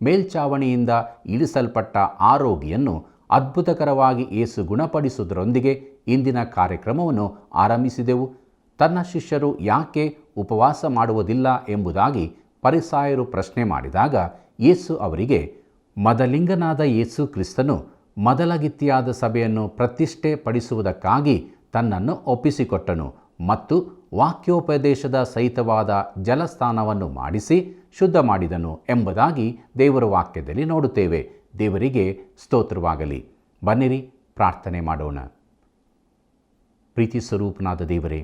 ಮೇಲ್ಚಾವಣಿಯಿಂದ ಇಳಿಸಲ್ಪಟ್ಟ ಆ ರೋಗಿಯನ್ನು ಅದ್ಭುತಕರವಾಗಿ ಯೇಸು ಗುಣಪಡಿಸುವುದರೊಂದಿಗೆ ಇಂದಿನ ಕಾರ್ಯಕ್ರಮವನ್ನು ಆರಂಭಿಸಿದೆವು. ತನ್ನ ಶಿಷ್ಯರು ಯಾಕೆ ಉಪವಾಸ ಮಾಡುವುದಿಲ್ಲ ಎಂಬುದಾಗಿ ಫರಿಸಾಯರು ಪ್ರಶ್ನೆ ಮಾಡಿದಾಗ ಯೇಸು ಅವರಿಗೆ, ಮದಲಿಂಗನಾದ ಯೇಸು ಕ್ರಿಸ್ತನು ಮೊದಲಗಿತ್ತಿಯಾದ ಸಭೆಯನ್ನು ಪ್ರತಿಷ್ಠೆ ಪಡಿಸುವುದಕ್ಕಾಗಿ ತನ್ನನ್ನು ಒಪ್ಪಿಸಿಕೊಟ್ಟನು ಮತ್ತು ವಾಕ್ಯೋಪದೇಶದ ಸಹಿತವಾದ ಜಲಸ್ನಾನವನ್ನು ಮಾಡಿಸಿ ಶುದ್ಧ ಮಾಡಿದನು ಎಂಬುದಾಗಿ ದೇವರ ವಾಕ್ಯದಲ್ಲಿ ನೋಡುತ್ತೇವೆ. ದೇವರಿಗೆ ಸ್ತೋತ್ರವಾಗಲಿ. ಬನ್ನಿರಿ ಪ್ರಾರ್ಥನೆ ಮಾಡೋಣ. ಪ್ರೀತಿ ಸ್ವರೂಪನಾದ ದೇವರೇ,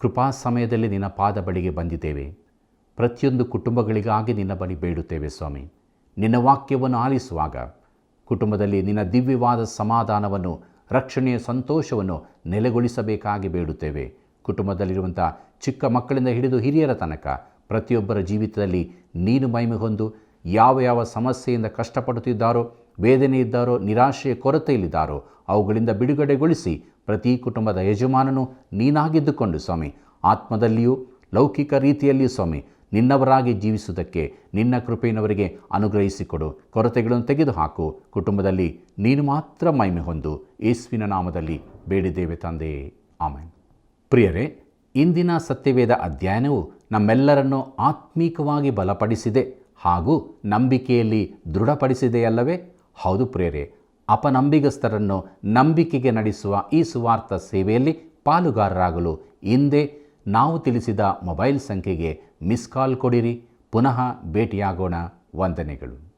ಕೃಪಾ ಸಮಯದಲ್ಲಿ ನಿನ್ನ ಪಾದ ಬಳಿಗೆ ಬಂದಿದ್ದೇವೆ. ಪ್ರತಿಯೊಂದು ಕುಟುಂಬಗಳಿಗಾಗಿ ನಿನ್ನ ಬಳಿ ಬೇಡುತ್ತೇವೆ ಸ್ವಾಮಿ. ನಿನ್ನ ವಾಕ್ಯವನ್ನು ಆಲಿಸುವಾಗ ಕುಟುಂಬದಲ್ಲಿ ನಿನ್ನ ದಿವ್ಯವಾದ ಸಮಾಧಾನವನ್ನು ರಕ್ಷಣೆಯ ಸಂತೋಷವನ್ನು ನೆಲೆಗೊಳಿಸಬೇಕಾಗಿ ಬೇಡುತ್ತೇವೆ. ಕುಟುಂಬದಲ್ಲಿರುವಂಥ ಚಿಕ್ಕ ಮಕ್ಕಳಿಂದ ಹಿಡಿದು ಹಿರಿಯರ ತನಕ ಪ್ರತಿಯೊಬ್ಬರ ಜೀವಿತದಲ್ಲಿ ನೀನು ಮಹಿಮೆ ಹೊಂದು, ಯಾವ ಸಮಸ್ಯೆಯಿಂದ ಕಷ್ಟಪಡುತ್ತಿದ್ದಾರೋ, ವೇದನೆ ಇದ್ದಾರೋ, ನಿರಾಶೆಯ ಕೊರತೆಯಲ್ಲಿದ್ದಾರೋ ಅವುಗಳಿಂದ ಬಿಡುಗಡೆಗೊಳಿಸಿ ಪ್ರತಿ ಕುಟುಂಬದ ಯಜಮಾನನು ನೀನಾಗಿದ್ದುಕೊಂಡು ಸ್ವಾಮಿ, ಆತ್ಮದಲ್ಲಿಯೂ ಲೌಕಿಕ ರೀತಿಯಲ್ಲಿಯೂ ಸ್ವಾಮಿ ನಿನ್ನವರಾಗಿ ಜೀವಿಸುವುದಕ್ಕೆ ನಿನ್ನ ಕೃಪೆಯನ್ನವರಿಗೆ ಅನುಗ್ರಹಿಸಿಕೊಡು. ಕೊರತೆಗಳನ್ನು ತೆಗೆದುಹಾಕು. ಕುಟುಂಬದಲ್ಲಿ ನೀನು ಮಾತ್ರ ಮಹಿಮೆ ಹೊಂದು. ಯೇಸುವಿನ ನಾಮದಲ್ಲಿ ಬೇಡಿದ್ದೇವೆ ತಂದೆಯೇ, ಆಮೆನ್. ಪ್ರಿಯರೇ, ಇಂದಿನ ಸತ್ಯವೇದ ಅಧ್ಯಯನವು ನಮ್ಮೆಲ್ಲರನ್ನು ಆತ್ಮೀಕವಾಗಿ ಬಲಪಡಿಸಿದೆ ಹಾಗೂ ನಂಬಿಕೆಯಲ್ಲಿ ದೃಢಪಡಿಸಿದೆಯಲ್ಲವೇ? ಹೌದು ಪ್ರಿಯರೇ, ಅಪನಂಬಿಗಸ್ತರನ್ನು ನಂಬಿಕೆಗೆ ನಡೆಸುವ ಈ ಸುವಾರ್ಥ ಸೇವೆಯಲ್ಲಿ ಪಾಲುಗಾರರಾಗಲು ಹಿಂದೆ ನಾವು ತಿಳಿಸಿದ ಮೊಬೈಲ್ ಸಂಖ್ಯೆಗೆ ಮಿಸ್ ಕಾಲ್ ಕೊಡಿರಿ. ಪುನಃ ಭೇಟಿಯಾಗೋಣ. ವಂದನೆಗಳು.